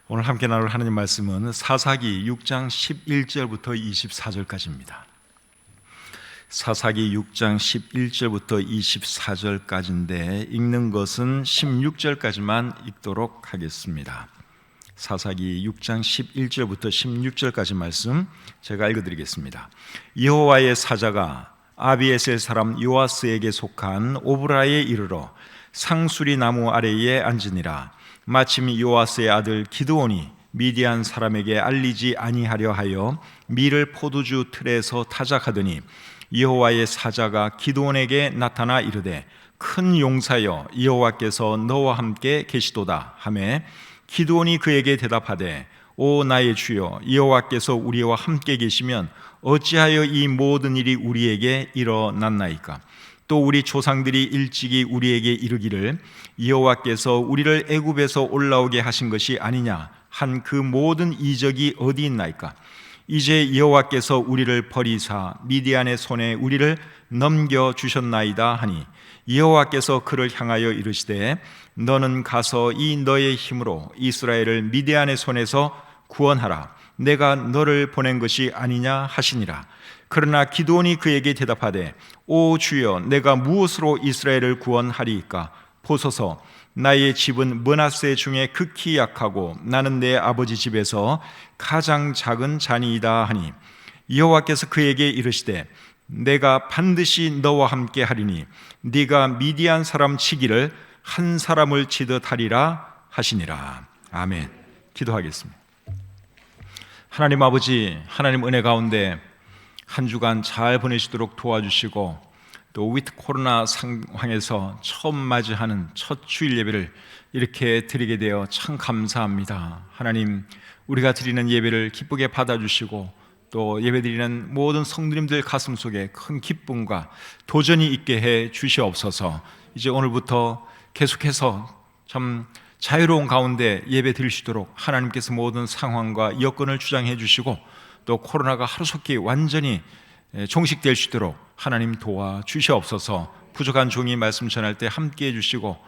오늘 함께 나눌 하나님 말씀은 사사기 6장 11절부터 24절까지입니다. 사사기 6장 11절부터 24절까지인데 읽는 것은 16절까지만 읽도록 하겠습니다. 사사기 6장 11절부터 16절까지 말씀 제가 읽어드리겠습니다. 여호와의 사자가 아비에셀 사람 요아스에게 속한 오브라에 이르러 상수리 나무 아래에 앉으니라. 마침 요아스의 아들 기드온이 미디안 사람에게 알리지 아니하려 하여 밀을 포도주 틀에서 타작하더니 여호와의 사자가 기드온에게 나타나 이르되 큰 용사여 여호와께서 너와 함께 계시도다 하매 기드온이 그에게 대답하되 오 나의 주여 여호와께서 우리와 함께 계시면 어찌하여 이 모든 일이 우리에게 일어났나이까? 또 우리 조상들이 일찍이 우리에게 이르기를 여호와께서 우리를 애굽에서 올라오게 하신 것이 아니냐 한 그 모든 이적이 어디 있나이까? 이제 여호와께서 우리를 버리사 미디안의 손에 우리를 넘겨 주셨나이다 하니 여호와께서 그를 향하여 이르시되 너는 가서 이 너의 힘으로 이스라엘을 미디안의 손에서 구원하라. 내가 너를 보낸 것이 아니냐 하시니라. 그러나 기드온이 그에게 대답하되 오 주여 내가 무엇으로 이스라엘을 구원하리이까? 보소서 나의 집은 므낫세 중에 극히 약하고 나는 내 아버지 집에서 가장 작은 자니이다 하니 여호와께서 그에게 이르시되 내가 반드시 너와 함께 하리니 네가 미디안 사람 치기를 한 사람을 치듯 하리라 하시니라. 아멘. 기도하겠습니다. 하나님 아버지, 하나님 은혜 가운데 한 주간 잘 보내시도록 도와주시고 또 위드 코로나 상황에서 처음 맞이하는 첫 주일 예배를 이렇게 드리게 되어 참 감사합니다. 하나님, 우리가 드리는 예배를 기쁘게 받아주시고 또 예배 드리는 모든 성도님들 가슴 속에 큰 기쁨과 도전이 있게 해 주시옵소서. 이제 오늘부터 계속해서 참 자유로운 가운데 예배 드리시도록 하나님께서 모든 상황과 여건을 주장해 주시고 또 코로나가 하루속히 완전히 종식될 수 있도록 하나님 도와주시옵소서. 부족한 종이 말씀 전할 때 함께해 주시고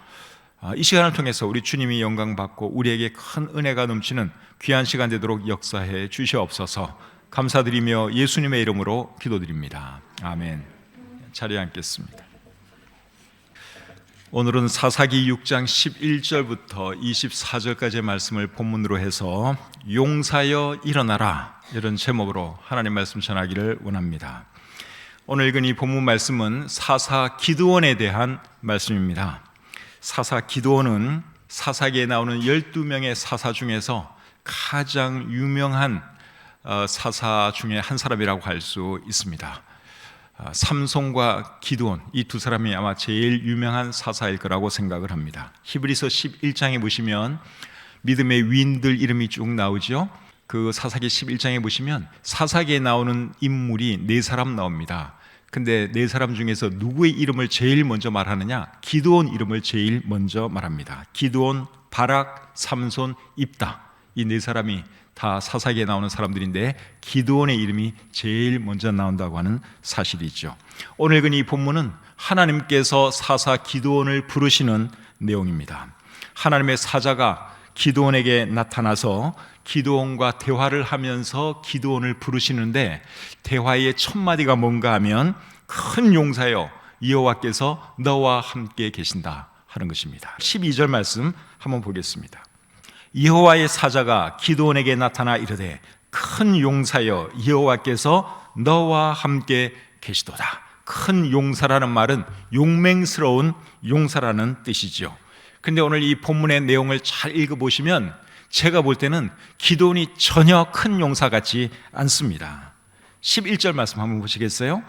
이 시간을 통해서 우리 주님이 영광 받고 우리에게 큰 은혜가 넘치는 귀한 시간 되도록 역사해 주시옵소서. 감사드리며 예수님의 이름으로 기도드립니다. 아멘. 자리에 앉겠습니다. 오늘은 사사기 6장 11절부터 24절까지의 말씀을 본문으로 해서 용사여 일어나라, 이런 제목으로 하나님 말씀 전하기를 원합니다. 오늘 읽은 이 본문 말씀은 사사 기드온에 대한 말씀입니다. 사사 기드온은 사사기에 나오는 12명의 사사 중에서 가장 유명한 사사 중에 한 사람이라고 할 수 있습니다. 삼손과 기드온, 이 두 사람이 아마 제일 유명한 사사일 거라고 생각을 합니다. 히브리서 11장에 보시면 믿음의 위인들 이름이 쭉 나오죠. 그 사사기 11장에 보시면 사사기에 나오는 인물이 4사람 나옵니다. 근데 4사람 중에서 누구의 이름을 제일 먼저 말하느냐? 기드온 이름을 제일 먼저 말합니다. 기드온, 바락, 삼손, 입다, 이 4사람이 다 사사기에 나오는 사람들인데 기드온의 이름이 제일 먼저 나온다고 하는 사실이죠. 오늘 읽은 이 본문은 하나님께서 사사 기드온을 부르시는 내용입니다. 하나님의 사자가 기드온에게 나타나서 기드온과 대화를 하면서 기드온을 부르시는데 대화의 첫 마디가 뭔가 하면 큰 용사여 여호와께서 너와 함께 계신다 하는 것입니다. 12절 말씀 한번 보겠습니다. 여호와의 사자가 기드온에게 나타나 이르되 큰 용사여 여호와께서 너와 함께 계시도다. 큰 용사라는 말은 용맹스러운 용사라는 뜻이죠. 근데 오늘 이 본문의 내용을 잘 읽어보시면 제가 볼 때는 기드온이 전혀 큰 용사 같지 않습니다. 11절 말씀 한번 보시겠어요?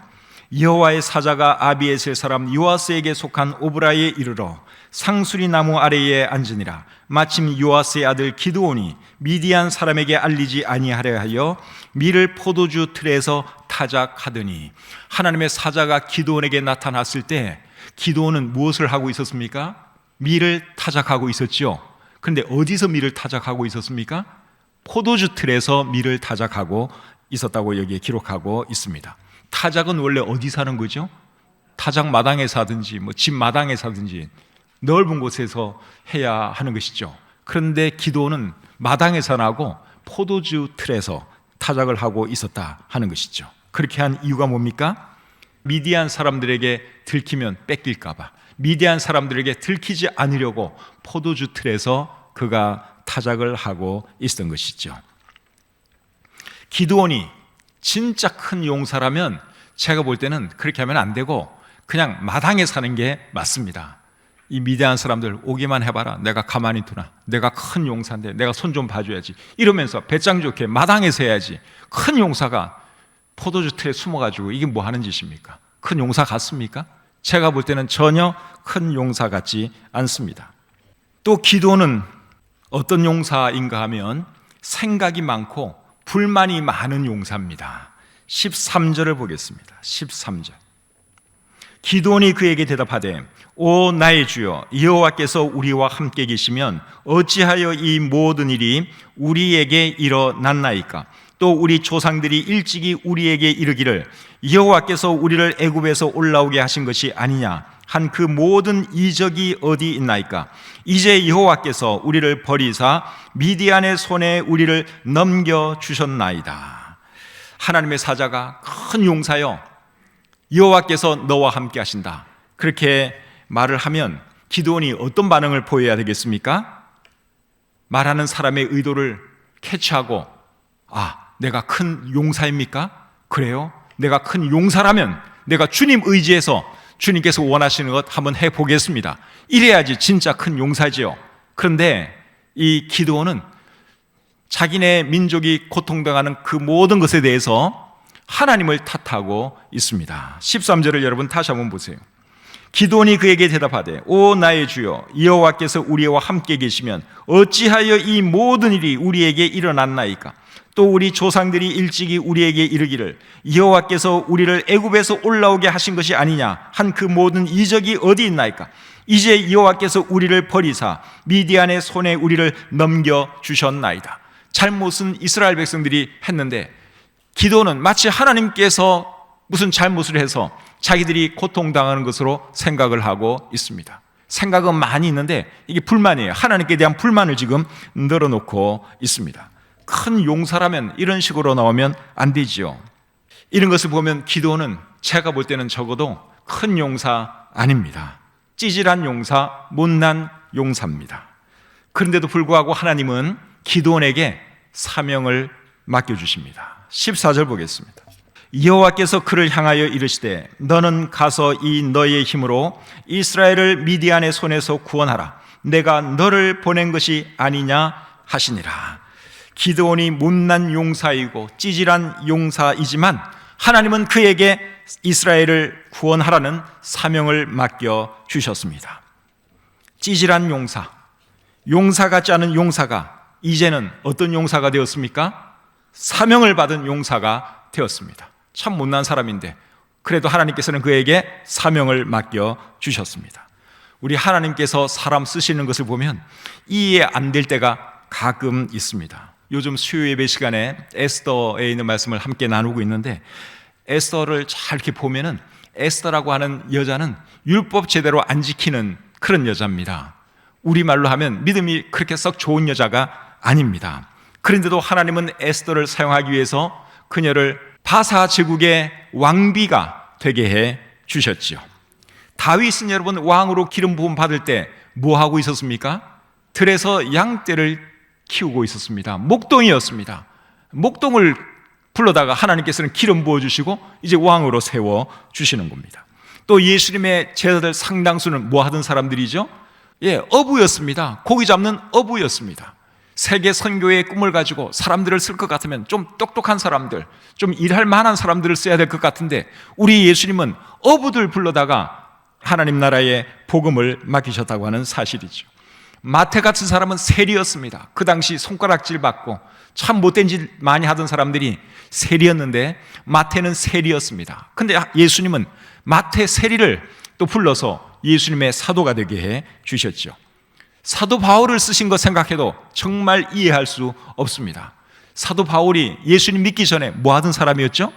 여호와의 사자가 아비에셀 사람 요아스에게 속한 오브라에 이르러 상수리 나무 아래에 앉으니라. 마침 요아스의 아들 기드온이 미디안 사람에게 알리지 아니하려 하여 밀을 포도주 틀에서 타작하더니, 하나님의 사자가 기드온에게 나타났을 때 기드온은 무엇을 하고 있었습니까? 밀을 타작하고 있었죠. 그런데 어디서 밀을 타작하고 있었습니까? 포도주 틀에서 밀을 타작하고 있었다고 여기에 기록하고 있습니다. 타작은 원래 어디서 하는 거죠? 타작 마당에서 하든지 집 마당에서 하든지 넓은 곳에서 해야 하는 것이죠. 그런데 기드온은 마당에서 나고 포도주 틀에서 타작을 하고 있었다 하는 것이죠. 그렇게 한 이유가 뭡니까? 미디안 사람들에게 들키면 뺏길까 봐, 미디안 사람들에게 들키지 않으려고 포도주 틀에서 그가 타작을 하고 있었던 것이죠. 기드온이 진짜 큰 용사라면 제가 볼 때는 그렇게 하면 안 되고 그냥 마당에 사는 게 맞습니다. 이 미디안 사람들 오기만 해봐라, 내가 가만히 두나, 내가 큰 용사인데 내가 손 좀 봐줘야지 이러면서 배짱 좋게 마당에서 해야지, 큰 용사가 포도주 틀에 숨어가지고 이게 뭐 하는 짓입니까? 큰 용사 같습니까? 제가 볼 때는 전혀 큰 용사 같지 않습니다. 또 기드온은 어떤 용사인가 하면 생각이 많고 불만이 많은 용사입니다. 13절을 보겠습니다. 13절. 기드온이 그에게 대답하되 오 나의 주여, 여호와께서 우리와 함께 계시면 어찌하여 이 모든 일이 우리에게 일어났나이까? 또 우리 조상들이 일찍이 우리에게 이르기를 여호와께서 우리를 애굽에서 올라오게 하신 것이 아니냐 한 그 모든 이적이 어디 있나이까? 이제 여호와께서 우리를 버리사 미디안의 손에 우리를 넘겨주셨나이다. 하나님의 사자가 큰 용사여, 여호와께서 너와 함께 하신다, 그렇게 말을 하면 기드온이 어떤 반응을 보여야 되겠습니까? 말하는 사람의 의도를 캐치하고, 내가 큰 용사입니까? 그래요? 내가 큰 용사라면 내가 주님 의지해서 주님께서 원하시는 것 한번 해보겠습니다. 이래야지 진짜 큰 용사지요. 그런데 이 기드온은 자기네 민족이 고통당하는 그 모든 것에 대해서 하나님을 탓하고 있습니다. 13절을 여러분 다시 한번 보세요. 기드온이 그에게 대답하되 오 나의 주여, 여호와께서 우리와 함께 계시면 어찌하여 이 모든 일이 우리에게 일어났나이까? 또 우리 조상들이 일찍이 우리에게 이르기를 여호와께서 우리를 애굽에서 올라오게 하신 것이 아니냐 한 그 모든 이적이 어디 있나이까? 이제 여호와께서 우리를 버리사 미디안의 손에 우리를 넘겨주셨나이다. 잘못은 이스라엘 백성들이 했는데 기드온은 마치 하나님께서 무슨 잘못을 해서 자기들이 고통당하는 것으로 생각을 하고 있습니다. 생각은 많이 있는데 이게 불만이에요. 하나님께 대한 불만을 지금 늘어놓고 있습니다. 큰 용사라면 이런 식으로 나오면 안 되지요. 이런 것을 보면 기드온은 제가 볼 때는 적어도 큰 용사 아닙니다. 찌질한 용사, 못난 용사입니다. 그런데도 불구하고 하나님은 기드온에게 사명을 맡겨주십니다. 14절 보겠습니다. 여호와께서 그를 향하여 이르시되 너는 가서 이 너의 힘으로 이스라엘을 미디안의 손에서 구원하라. 내가 너를 보낸 것이 아니냐 하시니라. 기드온이 못난 용사이고 찌질한 용사이지만 하나님은 그에게 이스라엘을 구원하라는 사명을 맡겨주셨습니다. 찌질한 용사, 용사 같지 않은 용사가 이제는 어떤 용사가 되었습니까? 사명을 받은 용사가 되었습니다. 참 못난 사람인데 그래도 하나님께서는 그에게 사명을 맡겨주셨습니다. 우리 하나님께서 사람 쓰시는 것을 보면 이해 안 될 때가 가끔 있습니다. 요즘 수요 예배 시간에 에스더에 있는 말씀을 함께 나누고 있는데 에스더를 잘 이렇게 보면은 에스더라고 하는 여자는 율법 제대로 안 지키는 그런 여자입니다. 우리말로 하면 믿음이 그렇게 썩 좋은 여자가 아닙니다. 그런데도 하나님은 에스더를 사용하기 위해서 그녀를 바사 제국의 왕비가 되게 해 주셨지요. 다윗은 여러분 왕으로 기름 부음 받을 때 뭐 하고 있었습니까? 들에서 양떼를 키우고 있었습니다. 목동이었습니다. 목동을 불러다가 하나님께서는 기름 부어주시고 이제 왕으로 세워주시는 겁니다. 또 예수님의 제자들 상당수는 뭐 하던 사람들이죠? 어부였습니다. 고기 잡는 어부였습니다. 세계 선교의 꿈을 가지고 사람들을 쓸 것 같으면 좀 똑똑한 사람들, 좀 일할 만한 사람들을 써야 될 것 같은데 우리 예수님은 어부들 불러다가 하나님 나라의 복음을 맡기셨다고 하는 사실이죠. 마태 같은 사람은 세리였습니다. 그 당시 손가락질 받고 참 못된 짓 많이 하던 사람들이 세리였는데 마태는 세리였습니다. 근데 예수님은 마태 세리를 또 불러서 예수님의 사도가 되게 해 주셨죠. 사도 바울을 쓰신 것 생각해도 정말 이해할 수 없습니다. 사도 바울이 예수님 믿기 전에 뭐 하던 사람이었죠?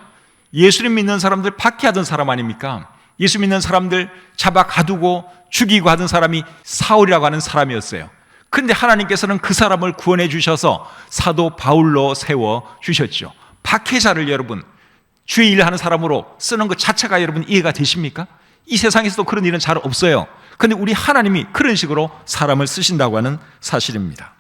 예수님 믿는 사람들 박해하던 사람 아닙니까? 예수 믿는 사람들 잡아 가두고 죽이고 하던 사람이 사울이라고 하는 사람이었어요. 그런데 하나님께서는 그 사람을 구원해 주셔서 사도 바울로 세워 주셨죠. 박해자를 여러분 주의 일을 하는 사람으로 쓰는 것 자체가 여러분 이해가 되십니까? 이 세상에서도 그런 일은 잘 없어요. 그런데 우리 하나님이 그런 식으로 사람을 쓰신다고 하는 사실입니다.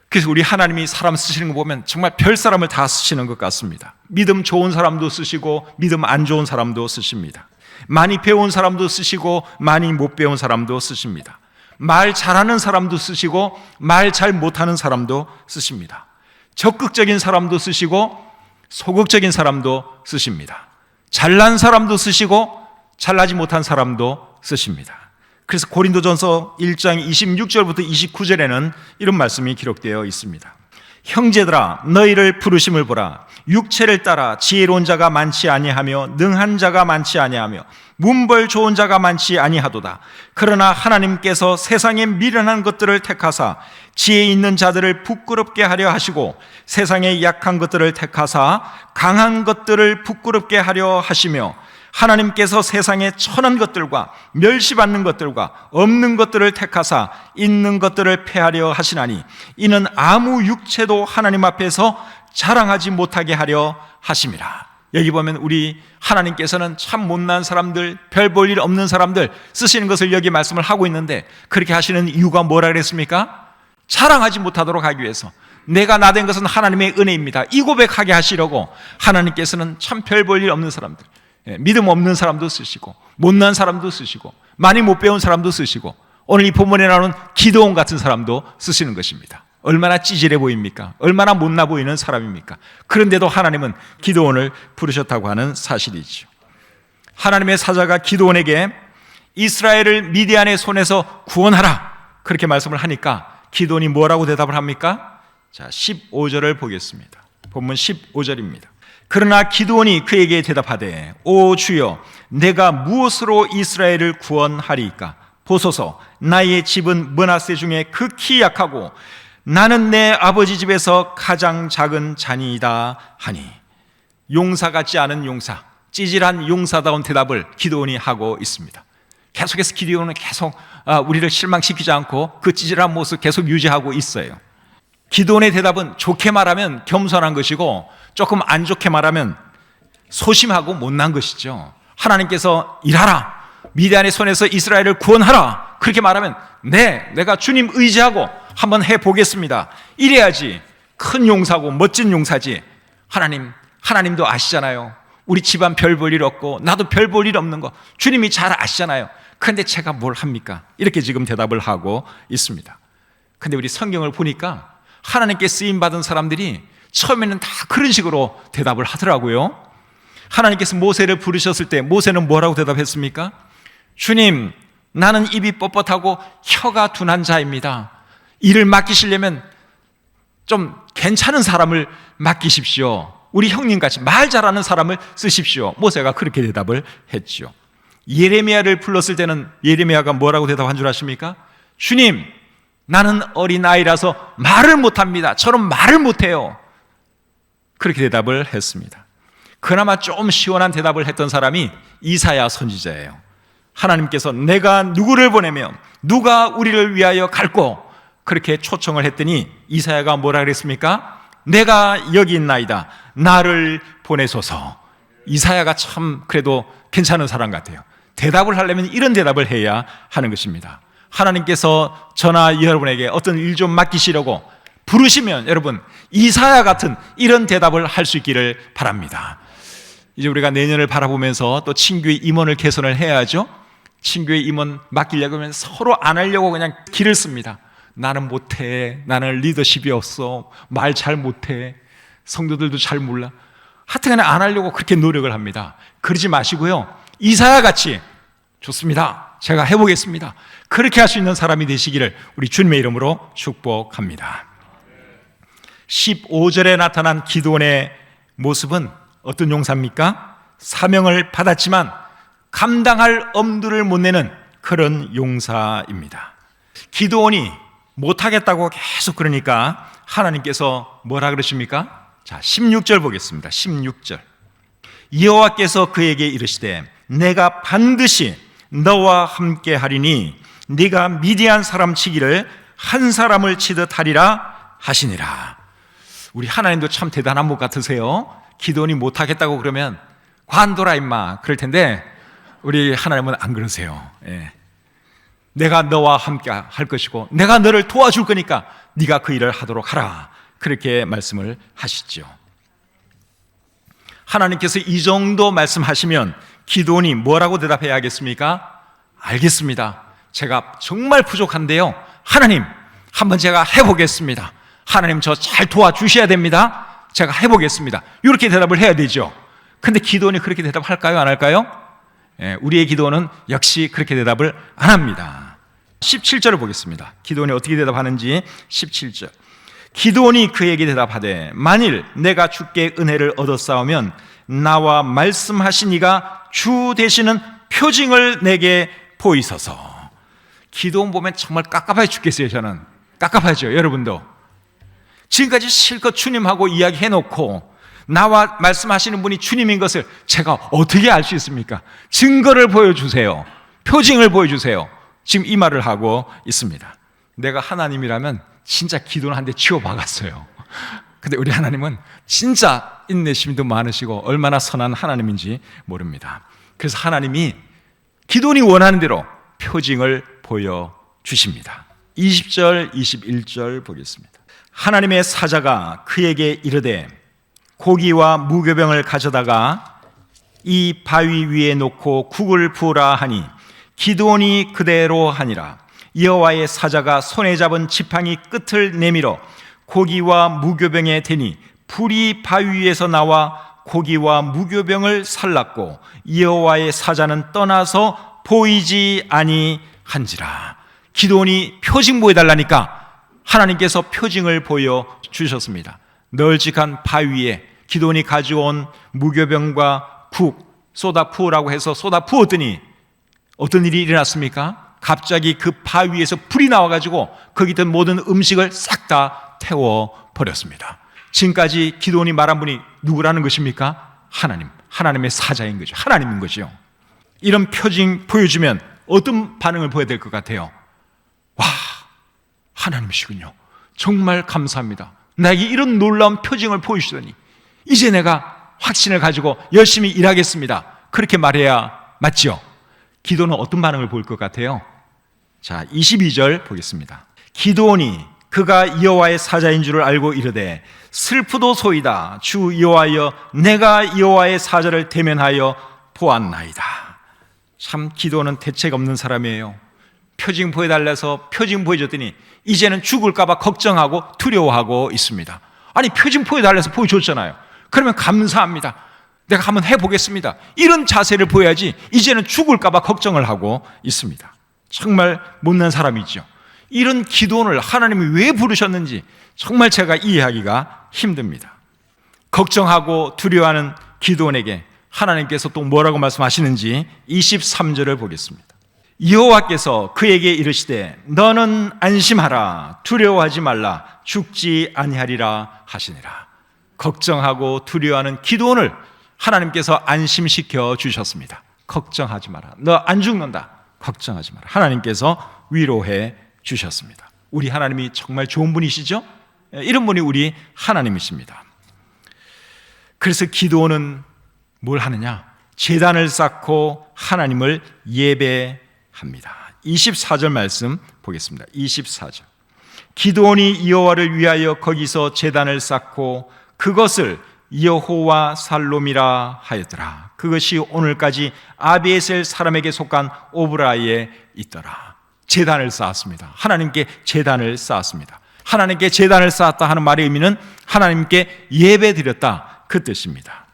그래서 우리 하나님이 사람 쓰시는 거 보면 정말 별 사람을 다 쓰시는 것 같습니다. 믿음 좋은 사람도 쓰시고 믿음 안 좋은 사람도 쓰십니다. 많이 배운 사람도 쓰시고 많이 못 배운 사람도 쓰십니다. 말 잘하는 사람도 쓰시고 말 잘 못하는 사람도 쓰십니다. 적극적인 사람도 쓰시고 소극적인 사람도 쓰십니다. 잘난 사람도 쓰시고 잘나지 못한 사람도 쓰십니다. 그래서 고린도전서 1장 26절부터 29절에는 이런 말씀이 기록되어 있습니다. 형제들아 너희를 부르심을 보라. 육체를 따라 지혜로운 자가 많지 아니하며 능한 자가 많지 아니하며 문벌 좋은 자가 많지 아니하도다. 그러나 하나님께서 세상에 미련한 것들을 택하사 지혜 있는 자들을 부끄럽게 하려 하시고 세상에 약한 것들을 택하사 강한 것들을 부끄럽게 하려 하시며 하나님께서 세상에 천한 것들과 멸시받는 것들과 없는 것들을 택하사 있는 것들을 폐하려 하시나니 이는 아무 육체도 하나님 앞에서 자랑하지 못하게 하려 하심이라. 여기 보면 우리 하나님께서는 참 못난 사람들, 별 볼 일 없는 사람들 쓰시는 것을 여기 말씀을 하고 있는데 그렇게 하시는 이유가 뭐라 그랬습니까? 자랑하지 못하도록 하기 위해서 내가 나된 것은 하나님의 은혜입니다. 이 고백하게 하시려고 하나님께서는 참 별 볼 일 없는 사람들, 믿음 없는 사람도 쓰시고 못난 사람도 쓰시고 많이 못 배운 사람도 쓰시고 오늘 이 본문에 나오는 기드온 같은 사람도 쓰시는 것입니다. 얼마나 찌질해 보입니까? 얼마나 못나 보이는 사람입니까? 그런데도 하나님은 기드온을 부르셨다고 하는 사실이죠. 하나님의 사자가 기드온에게 이스라엘을 미디안의 손에서 구원하라 그렇게 말씀을 하니까 기드온이 뭐라고 대답을 합니까? 자, 15절을 보겠습니다. 본문 15절입니다. 그러나 기드온이 그에게 대답하되 오 주여 내가 무엇으로 이스라엘을 구원하리이까? 보소서 나의 집은 므낫세 중에 극히 약하고 나는 내 아버지 집에서 가장 작은 자니이다 하니 용사 같지 않은 용사, 찌질한 용사다운 대답을 기드온이 하고 있습니다. 계속해서 기드온은 계속 우리를 실망시키지 않고 그 찌질한 모습 계속 유지하고 있어요. 기드온의 대답은 좋게 말하면 겸손한 것이고 조금 안 좋게 말하면 소심하고 못난 것이죠. 하나님께서 일하라, 미디안의 손에서 이스라엘을 구원하라 그렇게 말하면 네, 내가 주님 의지하고 한번 해보겠습니다. 이래야지 큰 용사고 멋진 용사지. 하나님도 아시잖아요. 우리 집안 별 볼 일 없고 나도 별 볼 일 없는 거 주님이 잘 아시잖아요. 그런데 제가 뭘 합니까? 이렇게 지금 대답을 하고 있습니다. 근데 우리 성경을 보니까 하나님께 쓰임받은 사람들이 처음에는 다 그런 식으로 대답을 하더라고요. 하나님께서 모세를 부르셨을 때 모세는 뭐라고 대답했습니까? 주님, 나는 입이 뻣뻣하고 혀가 둔한 자입니다. 일을 맡기시려면 좀 괜찮은 사람을 맡기십시오. 우리 형님같이 말 잘하는 사람을 쓰십시오. 모세가 그렇게 대답을 했죠. 예레미야를 불렀을 때는 예레미야가 뭐라고 대답한 줄 아십니까? 주님, 나는 어린아이라서 말을 못합니다. 저는 말을 못해요. 그렇게 대답을 했습니다. 그나마 좀 시원한 대답을 했던 사람이 이사야 선지자예요. 하나님께서 내가 누구를 보내며 누가 우리를 위하여 갈꼬 그렇게 초청을 했더니 이사야가 뭐라 그랬습니까? 내가 여기 있나이다. 나를 보내소서. 이사야가 참 그래도 괜찮은 사람 같아요. 대답을 하려면 이런 대답을 해야 하는 것입니다. 하나님께서 저나 여러분에게 어떤 일 좀 맡기시려고 부르시면 여러분 이사야 같은 이런 대답을 할 수 있기를 바랍니다. 이제 우리가 내년을 바라보면서 또 친교회 임원을 개선을 해야죠. 친교회 임원 맡기려고 하면 서로 안 하려고 그냥 길을 씁니다. 나는 못해, 나는 리더십이 없어, 말 잘 못해, 성도들도 잘 몰라. 하여튼 안 하려고 그렇게 노력을 합니다. 그러지 마시고요, 이사야 같이 좋습니다, 제가 해보겠습니다, 그렇게 할 수 있는 사람이 되시기를 우리 주님의 이름으로 축복합니다. 15절에 나타난 기드온의 모습은 어떤 용사입니까? 사명을 받았지만 감당할 엄두를 못 내는 그런 용사입니다. 기드온이 못하겠다고 계속 그러니까 하나님께서 뭐라 그러십니까? 자, 16절 보겠습니다. 16절. 여호와께서 그에게 이르시되 내가 반드시 너와 함께 하리니 네가 미디안 사람 치기를 한 사람을 치듯 하리라 하시니라. 우리 하나님도 참 대단한 분 같으세요. 기도원이 못하겠다고 그러면 관둬라 임마 그럴 텐데 우리 하나님은 안 그러세요. 예. 내가 너와 함께 할 것이고 내가 너를 도와줄 거니까 네가 그 일을 하도록 하라, 그렇게 말씀을 하시죠. 하나님께서 이 정도 말씀하시면 기도원이 뭐라고 대답해야 하겠습니까? 알겠습니다. 제가 정말 부족한데요, 하나님 한번 제가 해보겠습니다. 하나님 저 잘 도와주셔야 됩니다. 제가 해보겠습니다. 이렇게 대답을 해야 되죠. 근데 기도원이 그렇게 대답할까요? 안 할까요? 우리의 기도는 역시 그렇게 대답을 안 합니다. 17절을 보겠습니다. 기도원이 어떻게 대답하는지. 17절. 기도원이 그에게 대답하되 만일 내가 주께 은혜를 얻었사오면 나와 말씀하신 이가 주 되시는 표징을 내게 보이소서. 기도원 보면 정말 깝깝해 죽겠어요. 저는 깝깝하죠. 여러분도 지금까지 실컷 주님하고 이야기해놓고 나와 말씀하시는 분이 주님인 것을 제가 어떻게 알 수 있습니까? 증거를 보여주세요. 표징을 보여주세요. 지금 이 말을 하고 있습니다. 내가 하나님이라면 진짜 기도는 한 대 치워박았어요. 근데 우리 하나님은 진짜 인내심도 많으시고 얼마나 선한 하나님인지 모릅니다. 그래서 하나님이 기도원이 원하는 대로 표징을 보여주십니다. 20절 21절 보겠습니다. 하나님의 사자가 그에게 이르되 고기와 무교병을 가져다가 이 바위 위에 놓고 국을 부으라 하니 기드온이 그대로 하니라. 여호와의 사자가 손에 잡은 지팡이 끝을 내밀어 고기와 무교병에 대니 불이 바위 위에서 나와 고기와 무교병을 살랐고 여호와의 사자는 떠나서 보이지 아니한지라. 기드온이 표징 보여달라니까 하나님께서 표징을 보여주셨습니다. 널찍한 바위에 기드온이 가져온 무교병과 국 쏟아 부으라고 해서 쏟아 부었더니 어떤 일이 일어났습니까? 갑자기 그 바위에서 불이 나와가지고 거기 있던 모든 음식을 싹 다 태워버렸습니다. 지금까지 기드온이 말한 분이 누구라는 것입니까? 하나님, 하나님의 사자인 거죠. 하나님인 거죠. 이런 표징 보여주면 어떤 반응을 보여야 될 것 같아요? 와, 하나님이시군요. 정말 감사합니다. 나에게 이런 놀라운 표징을 보여주시더니 이제 내가 확신을 가지고 열심히 일하겠습니다. 그렇게 말해야 맞죠? 기도는 어떤 반응을 보일 것 같아요? 자, 22절 보겠습니다. 기드온이 그가 여호와의 사자인 줄을 알고 이르되 슬프도소이다. 주 여호와여, 내가 여호와의 사자를 대면하여 보았나이다. 참 기드온은 대책 없는 사람이에요. 표징 보여달라서 표징 보여줬더니 이제는 죽을까봐 걱정하고 두려워하고 있습니다. 아니, 표징 보여달라서 보여줬잖아요. 그러면 감사합니다. 내가 한번 해보겠습니다. 이런 자세를 보여야지 이제는 죽을까봐 걱정을 하고 있습니다. 정말 못난 사람이죠. 이런 기도원을 하나님이 왜 부르셨는지 정말 제가 이해하기가 힘듭니다. 걱정하고 두려워하는 기도원에게 하나님께서 또 뭐라고 말씀하시는지 23절을 보겠습니다. 여호와께서 그에게 이르시되 너는 안심하라, 두려워하지 말라, 죽지 아니하리라 하시니라. 걱정하고 두려워하는 기도원을 하나님께서 안심시켜 주셨습니다. 걱정하지 마라, 너 안 죽는다, 걱정하지 마라. 하나님께서 위로해 주셨습니다. 우리 하나님이 정말 좋은 분이시죠? 이런 분이 우리 하나님이십니다. 그래서 기도원은 뭘 하느냐? 제단을 쌓고 하나님을 예배합니다. 24절 말씀 보겠습니다. 24절. 기드온이 여호와를 위하여 거기서 제단을 쌓고 그것을 여호와 살롬이라 하였더라. 그것이 오늘까지 아비에셀 사람에게 속한 오브라에 있더라. 제단을 쌓았습니다. 하나님께 제단을 쌓았습니다. 하나님께 제단을 쌓았다 하는 말의 의미는 하나님께 예배드렸다, 그 뜻입니다.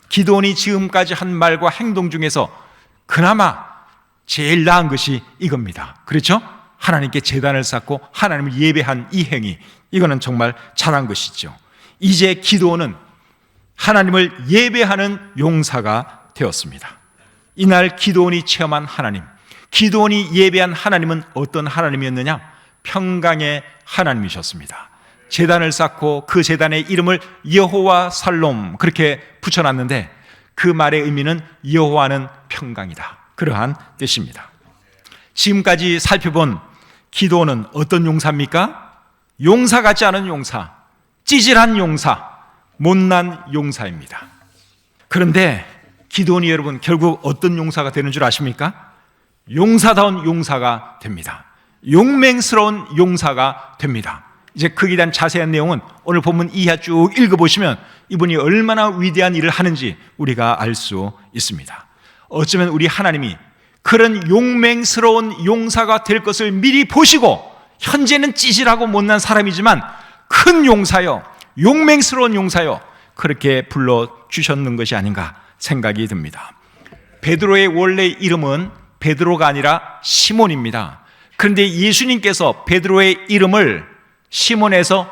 기드온이 지금까지 한 말과 행동 중에서 그나마 제일 나은 것이 이겁니다. 그렇죠? 하나님께 제단을 쌓고 하나님을 예배한 이 행위, 이거는 정말 잘한 것이죠. 이제 기드온은 하나님을 예배하는 용사가 되었습니다. 이날 기드온이 체험한 하나님, 기드온이 예배한 하나님은 어떤 하나님이었느냐? 평강의 하나님이셨습니다. 제단을 쌓고 그 제단의 이름을 여호와 살롬 그렇게 붙여놨는데 그 말의 의미는 여호와는 평강이다, 그러한 뜻입니다. 지금까지 살펴본 기도는 어떤 용사입니까? 용사 같지 않은 용사, 찌질한 용사, 못난 용사입니다. 그런데 기도원이 여러분 결국 어떤 용사가 되는 줄 아십니까? 용사다운 용사가 됩니다. 용맹스러운 용사가 됩니다. 이제 거기에 대한 자세한 내용은 오늘 본문 이하 쭉 읽어보시면 이분이 얼마나 위대한 일을 하는지 우리가 알 수 있습니다. 어쩌면 우리 하나님이 그런 용맹스러운 용사가 될 것을 미리 보시고 현재는 찌질하고 못난 사람이지만 큰 용사요, 용맹스러운 용사요, 그렇게 불러주셨는 것이 아닌가 생각이 듭니다. 베드로의 원래 이름은 베드로가 아니라 시몬입니다. 그런데 예수님께서 베드로의 이름을 시몬에서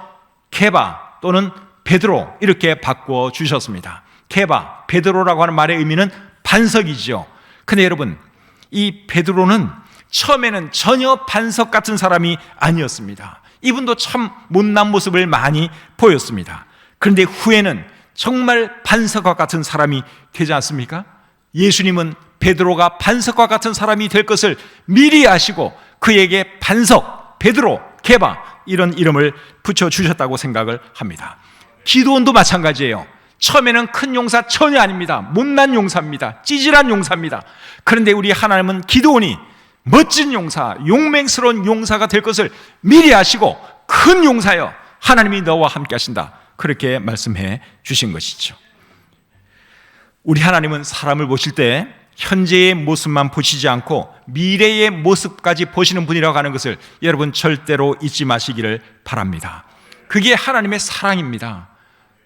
게바 또는 베드로 이렇게 바꿔 주셨습니다. 게바, 베드로라고 하는 말의 의미는 반석이죠. 근데 여러분, 이 베드로는 처음에는 전혀 반석 같은 사람이 아니었습니다. 이분도 참 못난 모습을 많이 보였습니다. 그런데 후에는 정말 반석과 같은 사람이 되지 않습니까? 예수님은 베드로가 반석과 같은 사람이 될 것을 미리 아시고 그에게 반석, 베드로, 게바 이런 이름을 붙여주셨다고 생각을 합니다. 기도원도 마찬가지예요. 처음에는 큰 용사 전혀 아닙니다. 못난 용사입니다. 찌질한 용사입니다. 그런데 우리 하나님은 기도원이 멋진 용사, 용맹스러운 용사가 될 것을 미리 아시고 큰 용사여 하나님이 너와 함께 하신다, 그렇게 말씀해 주신 것이죠. 우리 하나님은 사람을 보실 때 현재의 모습만 보시지 않고 미래의 모습까지 보시는 분이라고 하는 것을 여러분 절대로 잊지 마시기를 바랍니다. 그게 하나님의 사랑입니다.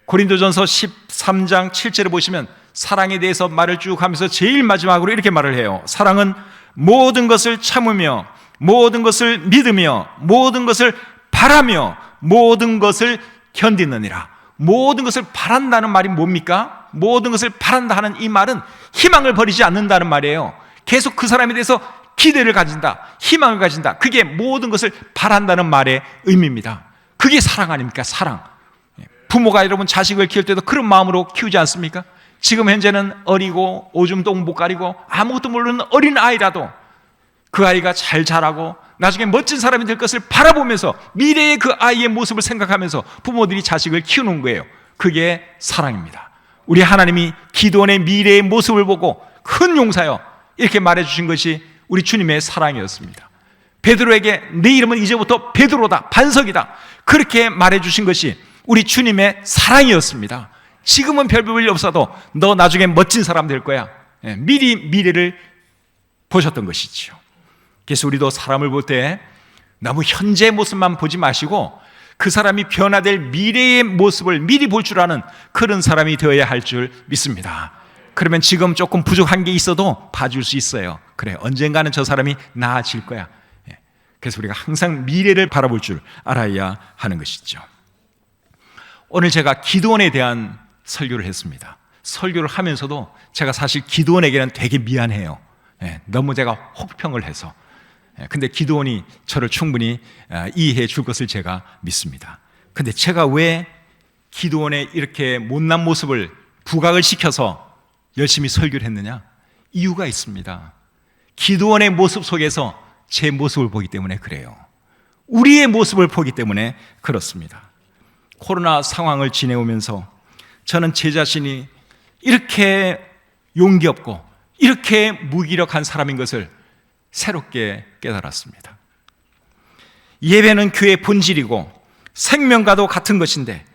고린도전서 13장 7절을 보시면 사랑에 대해서 말을 쭉 하면서 제일 마지막으로 이렇게 말을 해요. 사랑은 모든 것을 참으며 모든 것을 믿으며 모든 것을 바라며 모든 것을 견디느니라. 모든 것을 바란다는 말이 뭡니까? 모든 것을 바란다 하는 이 말은 희망을 버리지 않는다는 말이에요. 계속 그 사람에 대해서 기대를 가진다, 희망을 가진다. 그게 모든 것을 바란다는 말의 의미입니다. 그게 사랑 아닙니까? 사랑. 부모가 여러분 자식을 키울 때도 그런 마음으로 키우지 않습니까? 지금 현재는 어리고 오줌 똥 못 가리고 아무것도 모르는 어린 아이라도 그 아이가 잘 자라고 나중에 멋진 사람이 될 것을 바라보면서 미래의 그 아이의 모습을 생각하면서 부모들이 자식을 키우는 거예요. 그게 사랑입니다. 우리 하나님이 기도원의 미래의 모습을 보고 큰 용사여 이렇게 말해주신 것이 우리 주님의 사랑이었습니다. 베드로에게 내 이름은 이제부터 베드로다, 반석이다, 그렇게 말해주신 것이 우리 주님의 사랑이었습니다. 지금은 별 볼 일 없어도 너 나중에 멋진 사람 될 거야, 미리 미래를 보셨던 것이지요. 그래서 우리도 사람을 볼 때 너무 현재의 모습만 보지 마시고 그 사람이 변화될 미래의 모습을 미리 볼 줄 아는 그런 사람이 되어야 할 줄 믿습니다. 그러면 지금 조금 부족한 게 있어도 봐줄 수 있어요. 그래, 언젠가는 저 사람이 나아질 거야. 그래서 우리가 항상 미래를 바라볼 줄 알아야 하는 것이죠. 오늘 제가 기도원에 대한 설교를 했습니다. 설교를 하면서도 제가 사실 기도원에게는 되게 미안해요. 너무 제가 혹평을 해서. 근데 기도원이 저를 충분히 이해해 줄 것을 제가 믿습니다. 근데 제가 왜 기도원의 이렇게 못난 모습을 부각을 시켜서 열심히 설교를 했느냐? 이유가 있습니다. 기도원의 모습 속에서 제 모습을 보기 때문에 그래요. 우리의 모습을 보기 때문에 그렇습니다. 코로나 상황을 지내오면서 저는 제 자신이 이렇게 용기 없고 이렇게 무기력한 사람인 것을 새롭게 깨달았습니다. 예배는 교회의 본질이고 생명과도 같은 것인데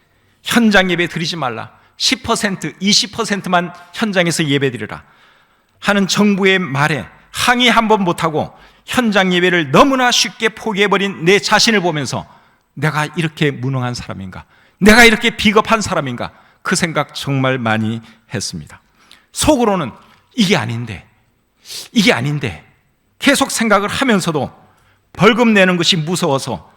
현장 예배 드리지 말라, 10%, 20%만 현장에서 예배 드리라 하는 정부의 말에 항의 한번 못하고 현장 예배를 너무나 쉽게 포기해버린 내 자신을 보면서 내가 이렇게 무능한 사람인가, 내가 이렇게 비겁한 사람인가, 그 생각 정말 많이 했습니다. 속으로는 이게 아닌데 계속 생각을 하면서도 벌금 내는 것이 무서워서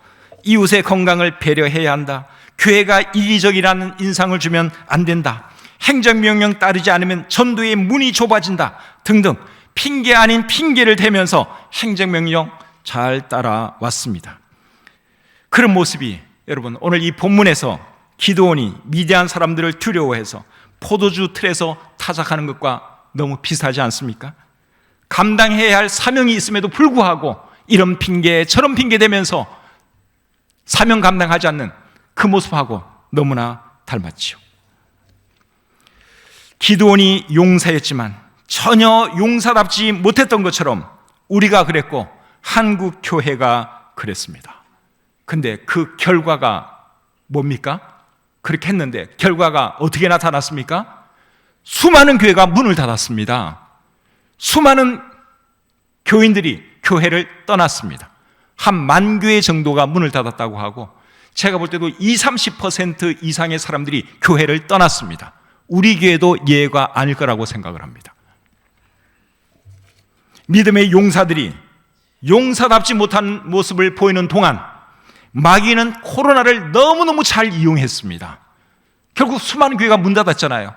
이웃의 건강을 배려해야 한다, 교회가 이기적이라는 인상을 주면 안 된다, 행정명령 따르지 않으면 전도의 문이 좁아진다 등등 핑계 아닌 핑계를 대면서 행정명령 잘 따라왔습니다. 그런 모습이 여러분 오늘 이 본문에서 기도원이 미디안 사람들을 두려워해서 포도주 틀에서 타작하는 것과 너무 비슷하지 않습니까? 감당해야 할 사명이 있음에도 불구하고 이런 핑계 저런 핑계 대면서 사명 감당하지 않는 그 모습하고 너무나 닮았지요. 기드온이 용사였지만 전혀 용사답지 못했던 것처럼 우리가 그랬고 한국 교회가 그랬습니다. 근데 그 결과가 뭡니까? 그렇게 했는데 결과가 어떻게 나타났습니까? 수많은 교회가 문을 닫았습니다. 수많은 교인들이 교회를 떠났습니다. 한 10,000교회 정도가 문을 닫았다고 하고 제가 볼 때도 20-30% 이상의 사람들이 교회를 떠났습니다. 우리 교회도 예외가 아닐 거라고 생각을 합니다. 믿음의 용사들이 용사답지 못한 모습을 보이는 동안 마귀는 코로나를 너무너무 잘 이용했습니다. 결국 수많은 교회가 문 닫았잖아요.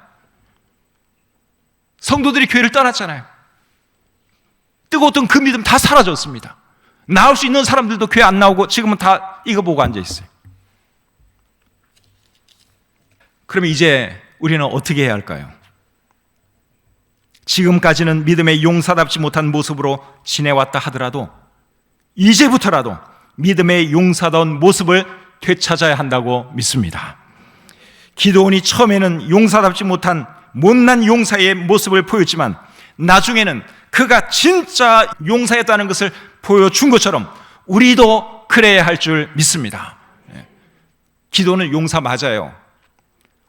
성도들이 교회를 떠났잖아요. 뜨거웠던 그 믿음 다 사라졌습니다. 나올 수 있는 사람들도 교회 안 나오고 지금은 다 이거 보고 앉아 있어요. 그러면 이제 우리는 어떻게 해야 할까요? 지금까지는 믿음의 용사답지 못한 모습으로 지내왔다 하더라도 이제부터라도 믿음의 용사다운 모습을 되찾아야 한다고 믿습니다. 기드온이 처음에는 용사답지 못한 못난 용사의 모습을 보였지만 나중에는 그가 진짜 용사였다는 것을 보여준 것처럼 우리도 그래야 할 줄 믿습니다. 기도는 용사 맞아요.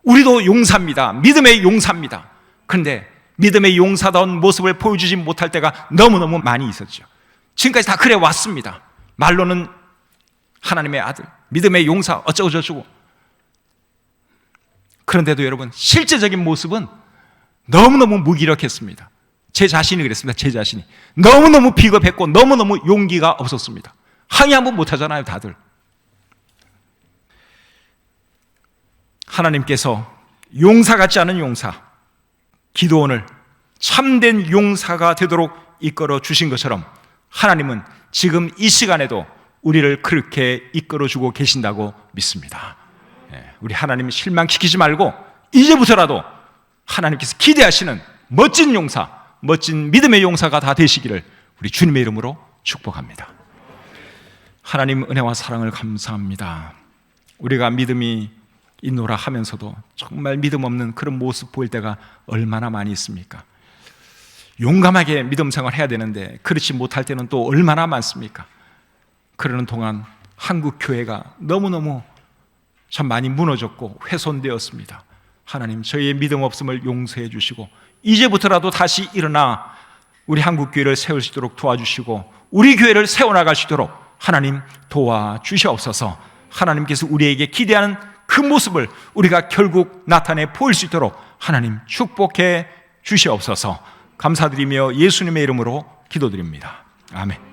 우리도 용사입니다. 믿음의 용사입니다. 그런데 믿음의 용사다운 모습을 보여주지 못할 때가 너무너무 많이 있었죠. 지금까지 다 그래 왔습니다. 말로는 하나님의 아들, 믿음의 용사 어쩌고 저쩌고. 그런데도 여러분 실제적인 모습은 너무너무 무기력했습니다. 제 자신이 그랬습니다. 제 자신이 너무너무 비겁했고 너무너무 용기가 없었습니다. 항의 한번 못하잖아요 다들. 하나님께서 용사 같지 않은 용사 기드온을 참된 용사가 되도록 이끌어 주신 것처럼 하나님은 지금 이 시간에도 우리를 그렇게 이끌어주고 계신다고 믿습니다. 우리 하나님 실망시키지 말고 이제부터라도 하나님께서 기대하시는 멋진 용사, 멋진 믿음의 용사가 다 되시기를 우리 주님의 이름으로 축복합니다. 하나님 은혜와 사랑을 감사합니다. 우리가 믿음이 있노라 하면서도 정말 믿음 없는 그런 모습 보일 때가 얼마나 많이 있습니까? 용감하게 믿음 생활 해야 되는데 그렇지 못할 때는 또 얼마나 많습니까? 그러는 동안 한국 교회가 너무너무 참 많이 무너졌고 훼손되었습니다. 하나님 저희의 믿음 없음을 용서해 주시고 이제부터라도 다시 일어나 우리 한국 교회를 세울 수 있도록 도와주시고 우리 교회를 세워나갈 수 있도록 하나님 도와주시옵소서. 하나님께서 우리에게 기대하는 그 모습을 우리가 결국 나타내 보일 수 있도록 하나님 축복해 주시옵소서. 감사드리며 예수님의 이름으로 기도드립니다. 아멘.